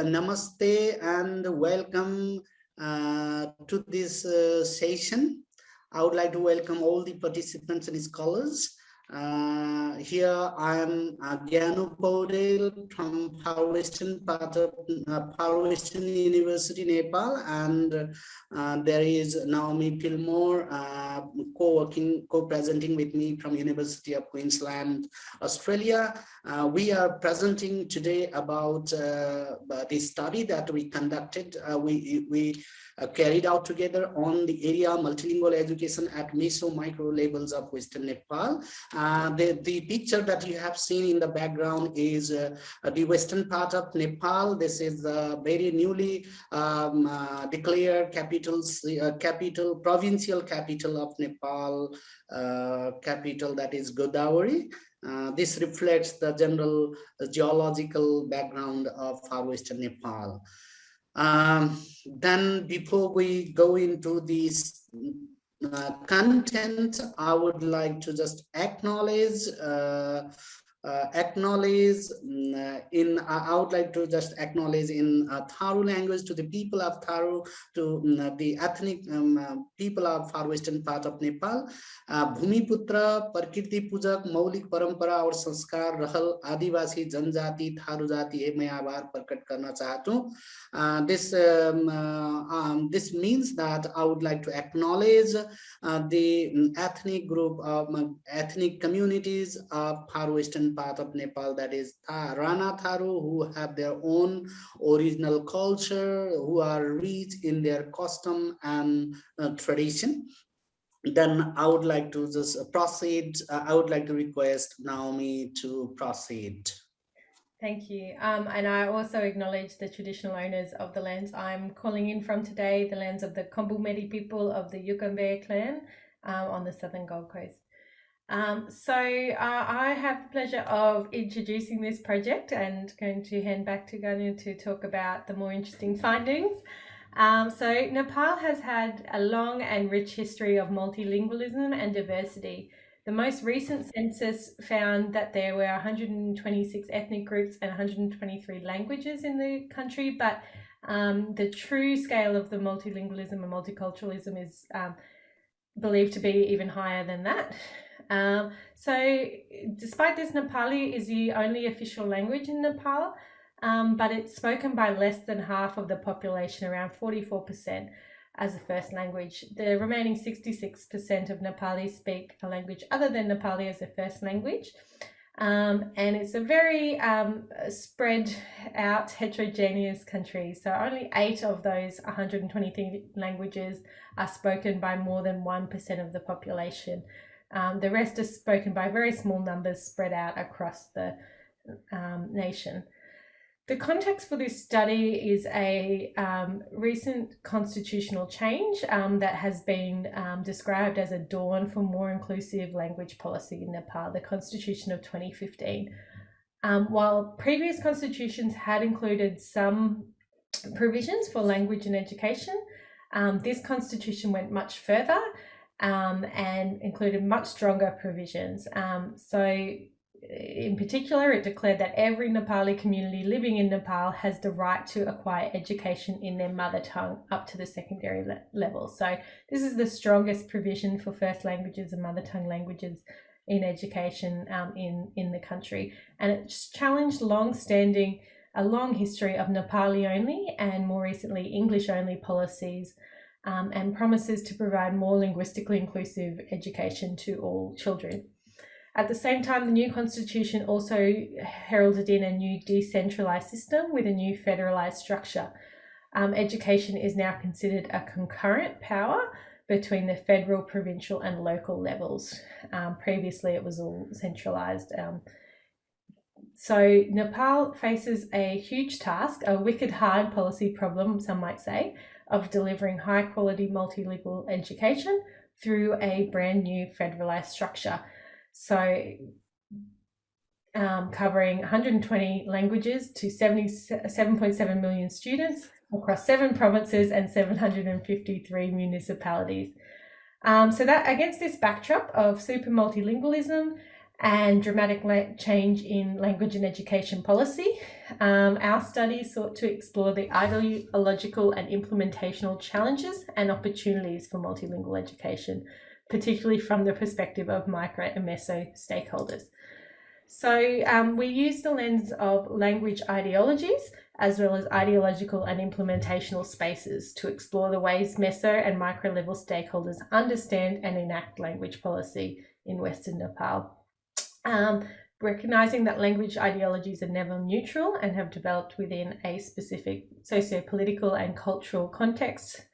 Namaste and welcome to this session. I would like to welcome all the participants and scholars. Here I am JnanuRajPaudel from Far Western part of Far Western University, Nepal, and there is NaomiFillmore co-presenting with me from University of Queensland, Australia. We are presenting today about the study that we conducted. We carried out together on the area multilingual education at meso micro levels of Western Nepal. The picture that you have seen in the background is the western part of Nepal. This is the very newly declared provincial capital of Nepal, capital that is Godavari. This reflects the general geological background of Far Western Nepal. Then before we go into this content, I would like to just acknowledge in Tharu language to the people of Tharu, to the ethnic people of Far Western part of Nepal. भूमिपुत्र, प्रकृति पूजक, मौलिक परंपरा और संस्कार रहल आदिवासी जनजाति थारू जाति है मैं आभार प्रकट करना चाहता हूँ. This means that I would like to acknowledge the ethnic group of ethnic communities of Far Western part of Nepal, that is Rana Tharu, who have their own original culture, who are rich in their custom and tradition. Then I would like to just proceed. I would like to request Naomi to proceed. Thank you. And I also acknowledge the traditional owners of the lands I'm calling in from today, the lands of the Kombu people of the Yukambeh clan on the southern Gold Coast. So I have the pleasure of introducing this project and going to hand back to Ganu to talk about the more interesting findings. So Nepal has had a long and rich history of multilingualism and diversity. The most recent census found that there were 126 ethnic groups and 123 languages in the country, but the true scale of the multilingualism and multiculturalism is believed to be even higher than that. So despite this, Nepali is the only official language in Nepal, but it's spoken by less than half of the population, around 44%. As a first language. The remaining 66% of Nepalis speak a language other than Nepali as a first language. And it's a very spread out heterogeneous country. So only 8 of those 123 languages are spoken by more than 1% of the population. The rest are spoken by very small numbers spread out across the nation. The context for this study is a recent constitutional change that has been described as a dawn for more inclusive language policy in Nepal, the Constitution of 2015. While previous constitutions had included some provisions for language and education, this constitution went much further and included much stronger provisions. So in particular, it declared that every Nepali community living in Nepal has the right to acquire education in their mother tongue up to the secondary level. So this is the strongest provision for first languages and mother tongue languages in education in the country. And it's challenged a long history of Nepali only and more recently English only policies and promises to provide more linguistically inclusive education to all children. At the same time, the new constitution also heralded in a new decentralised system with a new federalised structure. Education is now considered a concurrent power between the federal, provincial and local levels. Previously, it was all centralised. So Nepal faces a huge task, a wicked hard policy problem, some might say, of delivering high quality multilingual education through a brand new federalised structure. So covering 120 languages to 7.7 million students across 7 provinces and 753 municipalities. So that against this backdrop of super multilingualism and dramatic change in language and education policy. Our study sought to explore the ideological and implementational challenges and opportunities for multilingual education, particularly from the perspective of micro and meso stakeholders. So we used the lens of language ideologies as well as ideological and implementational spaces to explore the ways meso and micro level stakeholders understand and enact language policy in Western Nepal. Recognizing that language ideologies are never neutral and have developed within a specific socio-political and cultural context.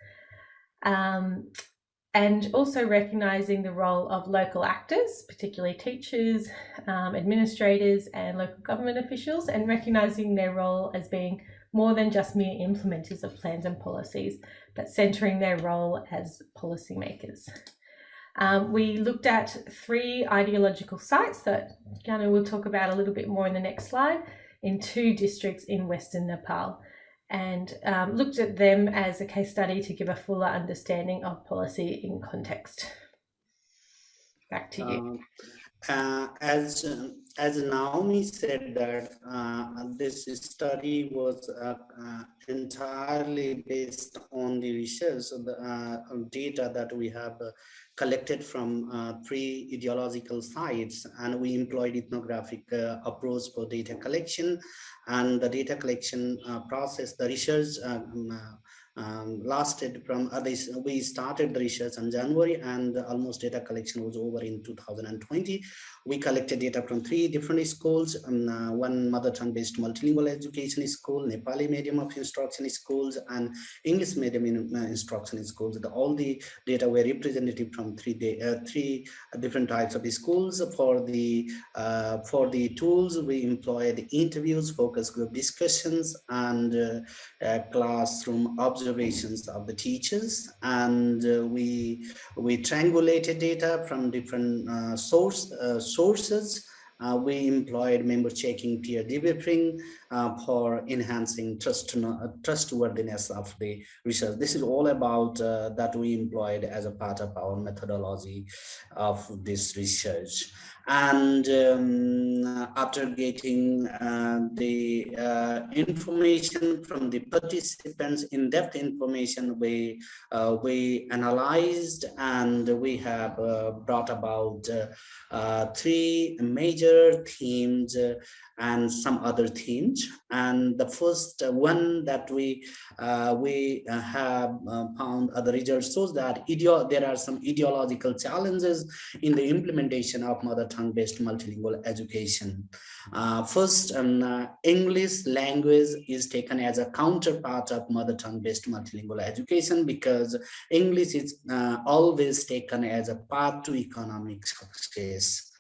And also recognizing the role of local actors, particularly teachers, administrators and local government officials, and recognizing their role as being more than just mere implementers of plans and policies, but centering their role as policymakers. We looked at 3 ideological sites that Jana will talk about a little bit more in the next slide in 2 districts in Western Nepal, and looked at them as a case study to give a fuller understanding of policy in context. Back to you. As Naomi said that this study was entirely based on the research of the data that we have collected from 3 ideological sites, and we employed ethnographic approach for data collection. And the data collection process, the research lasted from we started the research in January, and almost data collection was over in 2020. We collected data from 3 different schools, 1 mother tongue based multilingual education school, Nepali medium of instruction schools, and English medium instruction schools. All the data were representative from 3 different types of schools. For the tools, we employed interviews, focus group discussions, and classroom observations of the teachers, and we triangulated data from different sources. We employed member checking, peer debriefing for enhancing trustworthiness of the research. This is all about that we employed as a part of our methodology of this research. And after getting the information from the participants, in-depth information, we analyzed, and we have brought about 3 major themes and some other themes. And the first one that we have found, the results shows that there are some ideological challenges in the implementation of mother tongue based multilingual education. First, English language is taken as a counterpart of mother tongue based multilingual education, because English is always taken as a path to economic success.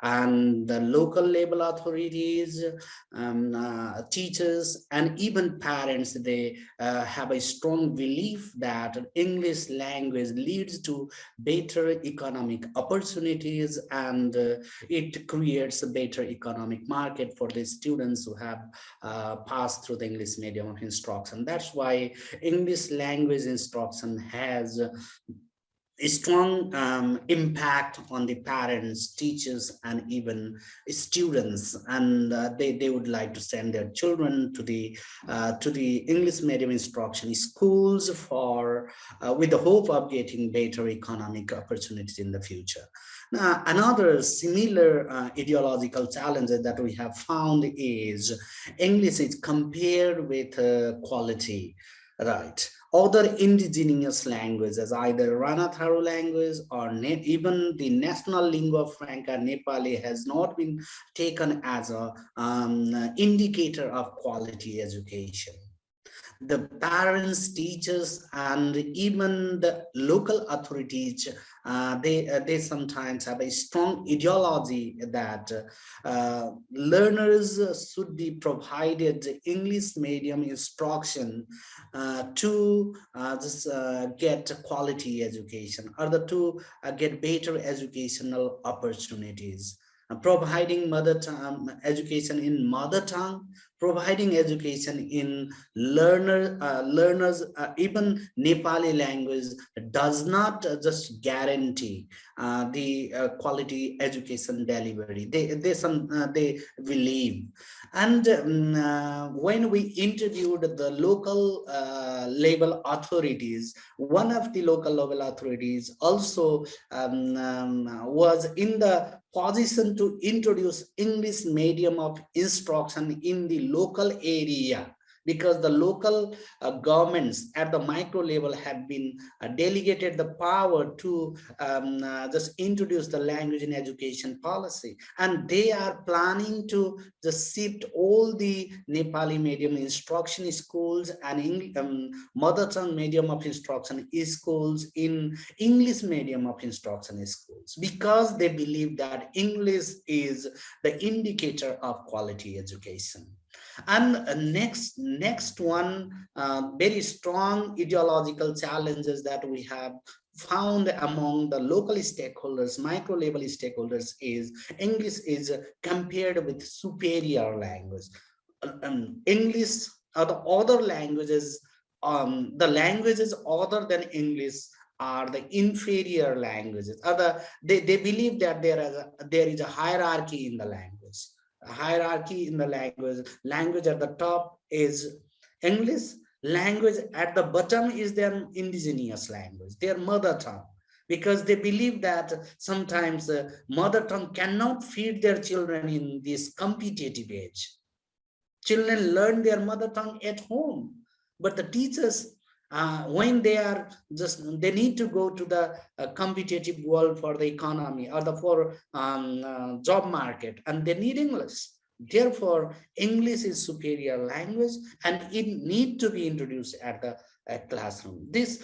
And the local level authorities, teachers, and even parents, they have a strong belief that English language leads to better economic opportunities, and it creates a better economic market for the students who have passed through the English medium of instruction. That's why English language instruction has a strong impact on the parents, teachers, and even students, and they would like to send their children to the English medium instruction schools for with the hope of getting better economic opportunities in the future. Now, another similar ideological challenge that we have found is English is compared with quality, right? Other indigenous languages, either Rana Tharo language or even the national lingua franca Nepali, has not been taken as an indicator of quality education. The parents, teachers, and even the local authorities, they sometimes have a strong ideology that learners should be provided English medium instruction to just get quality education, or to get better educational opportunities. Providing mother tongue education in mother tongue providing education in learners, even Nepali language does not just guarantee the quality education delivery. They believe. And when we interviewed the local level authorities, one of the local level authorities also was in the position to introduce English medium of instruction in the local area, because the local governments at the micro level have been delegated the power to just introduce the language in education policy, and they are planning to just shift all the Nepali medium instruction schools and mother tongue medium of instruction schools in English medium of instruction schools, because they believe that English is the indicator of quality education. And next one, very strong ideological challenges that we have found among the local stakeholders, micro level stakeholders, is English is compared with superior language. English or the other languages, the languages other than English are the inferior languages. They believe that there is a hierarchy in the language. A hierarchy in the language at the top is English, language at the bottom is their indigenous language, their mother tongue, because they believe that sometimes mother tongue cannot feed their children in this competitive age. Children learn their mother tongue at home, but the teachers, when they need to go to the competitive world for the economy or for job market, and they need English. Therefore, English is superior language, and it need to be introduced at the classroom. This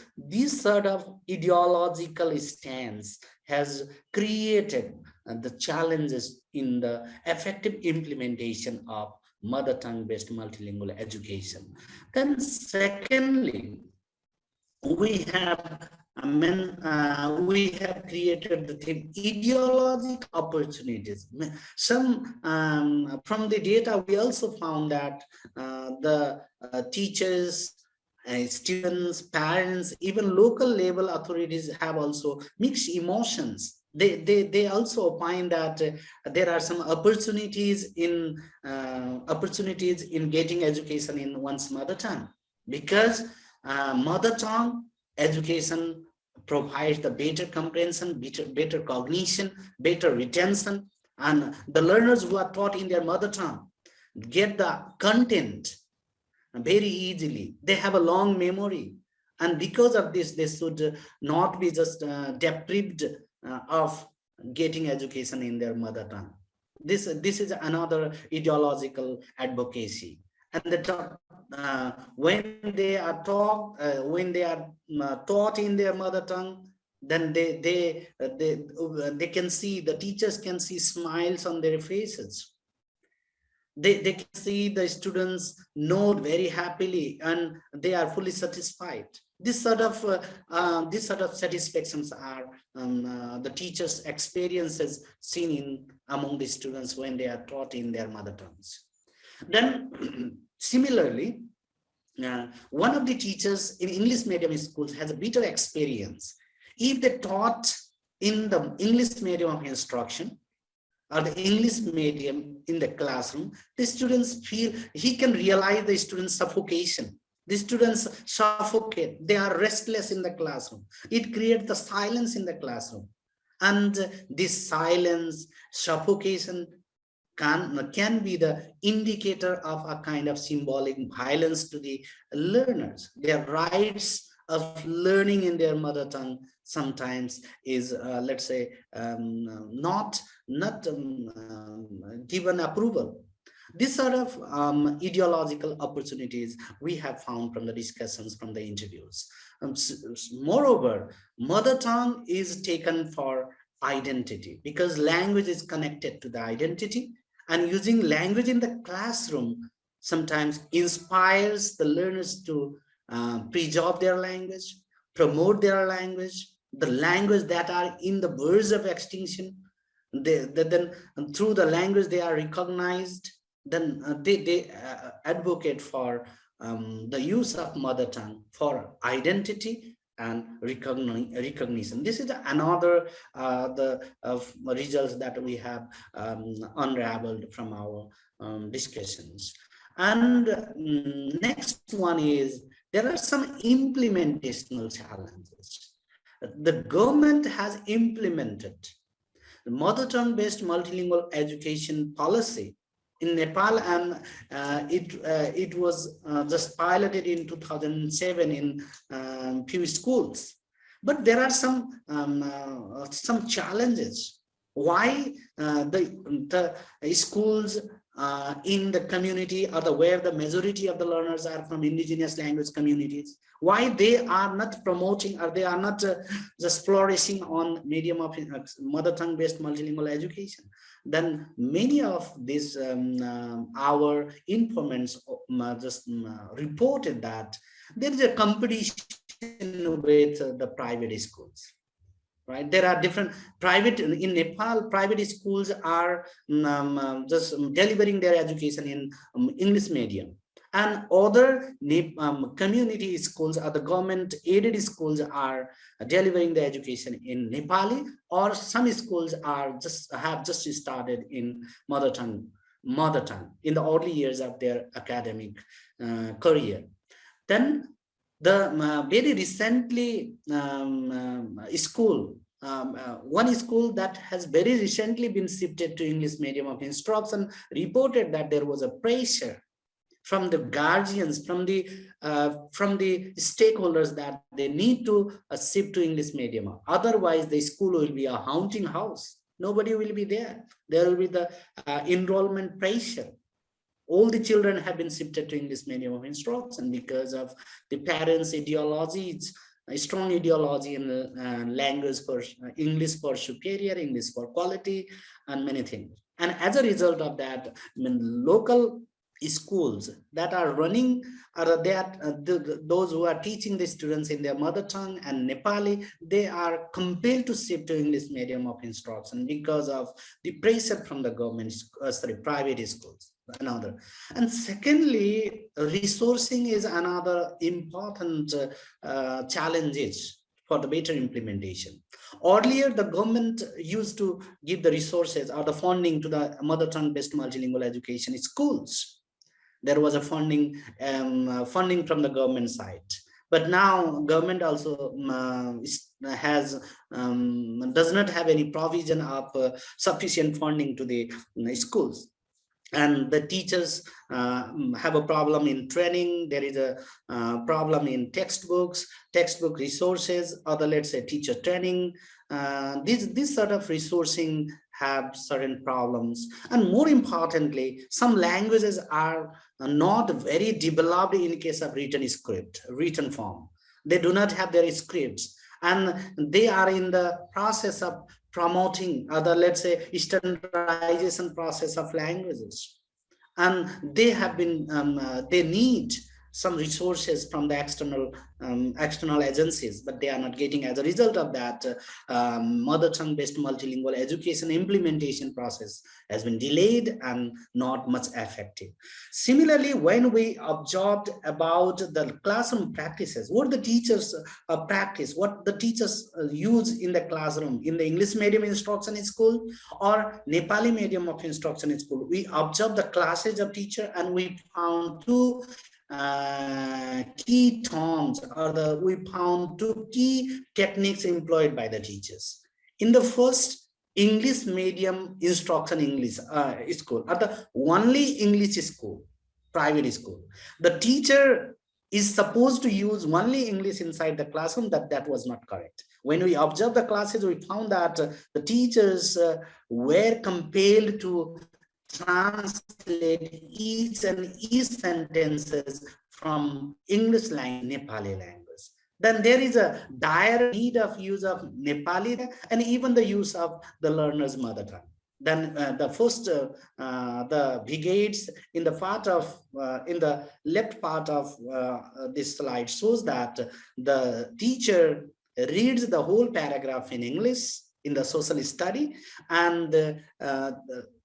sort of ideological stance has created the challenges in the effective implementation of mother tongue based multilingual education. Then secondly, we have created the theme ideological opportunities. Some from the data, we also found that the teachers, students, parents, even local level authorities have also mixed emotions. They also opine that there are some opportunities in getting education in one's mother tongue, because mother tongue education provides the better comprehension, better cognition, better retention, and the learners who are taught in their mother tongue get the content very easily. They have a long memory, and because of this, they should not be just deprived of getting education in their mother tongue. This is another ideological advocacy. And when they are taught in their mother tongue, then they can see, the teachers can see smiles on their faces. They can see the students nod very happily, and they are fully satisfied. This sort of satisfactions are the teachers' experiences seen among the students when they are taught in their mother tongues. Then similarly, one of the teachers in English medium schools has a bitter experience. If they taught in the English medium of instruction or the English medium in the classroom, the students feel, he can realize the students' suffocation. The students suffocate, they are restless in the classroom. It creates the silence in the classroom. And this silence, suffocation can be the indicator of a kind of symbolic violence to the learners. Their rights of learning in their mother tongue sometimes is, let's say, not given approval. This sort of ideological opportunities we have found from the discussions, from the interviews. Moreover, mother tongue is taken for identity, because language is connected to the identity, and using language in the classroom sometimes inspires the learners to preserve their language, promote their language, the language that are in the verge of extinction. Then through the language they are recognized, then they advocate for the use of mother tongue for identity and recognition. This is another the results that we have unraveled from our discussions. And next one is there are some implementational challenges. The government has implemented the mother tongue based multilingual education policy in Nepal, and it was just piloted in 2007 in few schools. But there are some challenges. Why the schools in the community or where the majority of the learners are from indigenous language communities, why they are not promoting or they are not just flourishing on medium of mother tongue based multilingual education? Then many of these our informants just reported that there is a competition with the private schools. Right, there are different private in Nepal. Private schools are just delivering their education in English medium, and other community schools or the government aided schools are delivering the education in Nepali, or some schools are have just started in mother tongue in the early years of their academic career. Then the very recently one school that has very recently been shifted to English medium of instruction reported that there was a pressure from the guardians, from the stakeholders, that they need to shift to English medium. Otherwise, the school will be a haunting house. Nobody will be there. There will be the enrollment pressure. All the children have been shifted to English medium of instruction because of the parents' ideologies, a strong ideology in language for English for superior, English for quality, and many things. And as a result of that, I mean, local schools that are running, or those who are teaching the students in their mother tongue and Nepali, they are compelled to shift to English medium of instruction because of the pressure from the government, private schools. Another. And secondly, resourcing is another important challenges for the better implementation. Earlier, the government used to give the resources or the funding to the mother tongue based multilingual education schools. There was a funding from the government side. But now government also does not have any provision of sufficient funding to the schools. And the teachers have a problem in training. There is a problem in textbook resources, or let's say teacher training. This sort of resourcing have certain problems. And more importantly, some languages are not very developed in case of written form. They do not have their scripts, and they are in the process of promoting other, let's say, standardization process of languages, and they have been they need some resources from the external agencies, but they are not getting. As a result of that, mother tongue based multilingual education implementation process has been delayed and not much effective. Similarly, when we observed about the classroom practices, what the teachers practice, what the teachers use in the classroom, in the English medium instruction in school or Nepali medium of instruction in school, we observed the classes of teacher, and we found two key terms, or we found two key techniques employed by the teachers. In the first, English medium instruction school, or the only English school, private school, the teacher is supposed to use only English inside the classroom. That was not correct. When we observed the classes, we found that the teachers were compelled to translate each sentences from English language, Nepali language. Then there is a dire need of use of Nepali and even the use of the learner's mother tongue. Then the first, the brigades in the left part of this slide shows that the teacher reads the whole paragraph in English in the social study, and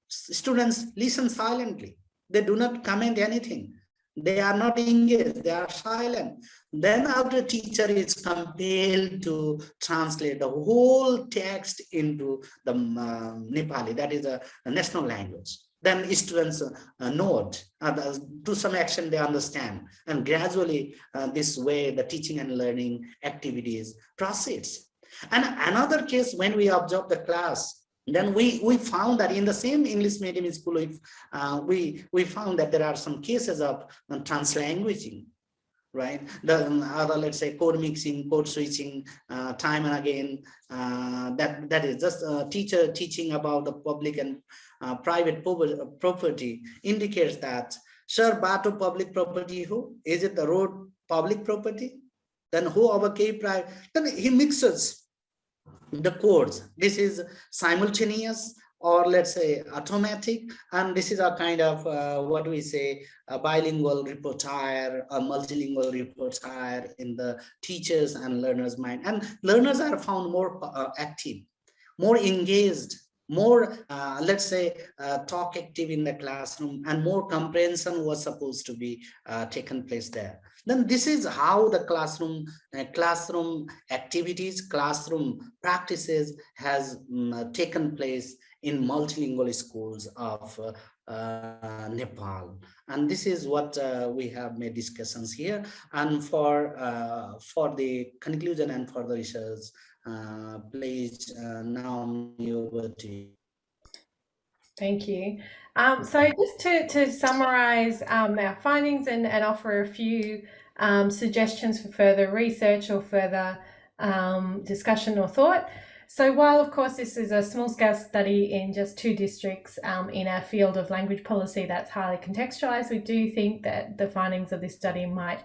students listen silently. They do not comment anything. They are not engaged, they are silent. Then after teacher is compelled to translate the whole text into the Nepali, that is a national language. Then students note, to some extent they understand, and gradually this way the teaching and learning activities proceeds. And another case, when we observe the class, then we found that in the same English medium school, we found that there are some cases of translanguaging, right? The other, let's say, code mixing, code switching, time and again. That is just a teacher teaching about the public and private property indicates that, sir, bato public property, who is it? The road public property? Then who our K private? Then he mixes the codes. This is simultaneous, or let's say automatic, and this is a kind of what we say, a bilingual repertoire, a multilingual repertoire in the teachers and learners' mind. And learners are found more active, more engaged, more let's say talk active in the classroom, and more comprehension was supposed to be taken place there. Then this is how the classroom activities, classroom practices has taken place in multilingual schools of Nepal. And this is what we have made discussions here. And for the conclusion and for the research, please, Naomi, over to you. Thank you. So just to summarize our findings and offer a few suggestions for further research or further discussion or thought. So while, of course, this is a small-scale study in just 2 districts in a field of language policy that's highly contextualized, we do think that the findings of this study might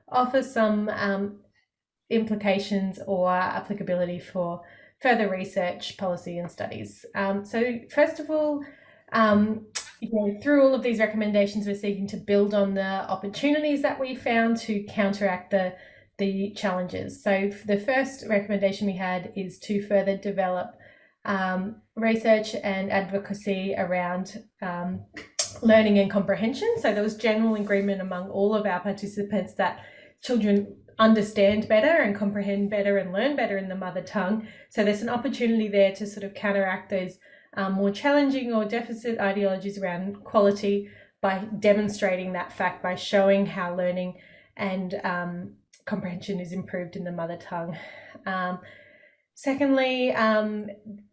offer some implications or applicability for further research, policy and studies. So first of all, through all of these recommendations, we're seeking to build on the opportunities that we found to counteract the challenges. So the first recommendation we had is to further develop research and advocacy around learning and comprehension. So there was general agreement among all of our participants that children understand better and comprehend better and learn better in the mother tongue. So there's an opportunity there to sort of counteract those more challenging or deficit ideologies around quality by demonstrating that fact, by showing how learning and comprehension is improved in the mother tongue. Secondly,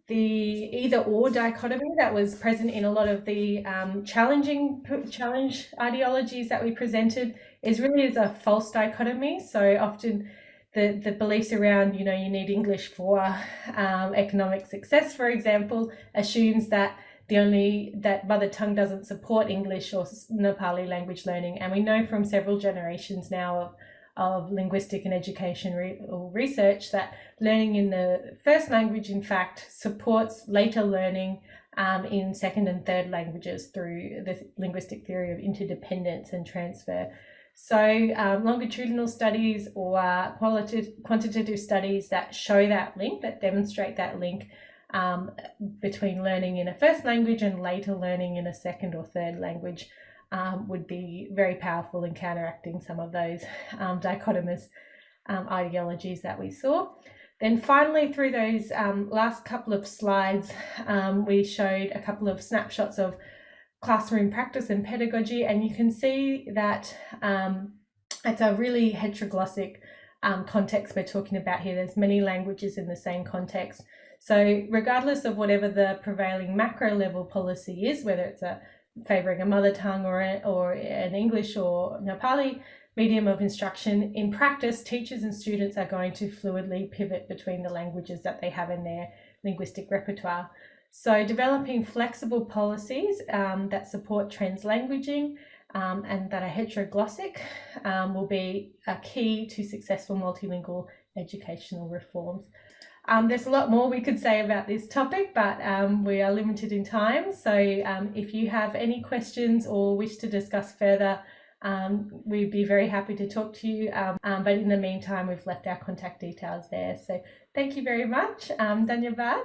the either or dichotomy that was present in a lot of the challenge ideologies that we presented is really a false dichotomy. So often the beliefs around, you need English for economic success, for example, assumes that that mother tongue doesn't support English or Nepali language learning. And we know from several generations now of linguistic and education research that learning in the first language, in fact, supports later learning in second and third languages through the linguistic theory of interdependence and transfer. So longitudinal studies or quantitative studies that show that link, that demonstrate that link between learning in a first language and later learning in a second or third language would be very powerful in counteracting some of those dichotomous ideologies that we saw. Then finally, through those last couple of slides, we showed a couple of snapshots of classroom practice and pedagogy, and you can see that it's a really heteroglossic context we're talking about here. There's many languages in the same context. So regardless of whatever the prevailing macro level policy is, whether it's favouring a mother tongue or an English or Nepali medium of instruction, in practice, teachers and students are going to fluidly pivot between the languages that they have in their linguistic repertoire. So developing flexible policies that support translanguaging and that are heteroglossic will be a key to successful multilingual educational reforms. There's a lot more we could say about this topic, but we are limited in time. So if you have any questions or wish to discuss further, we'd be very happy to talk to you. But in the meantime, we've left our contact details there. So thank you very much. Dhanyavad.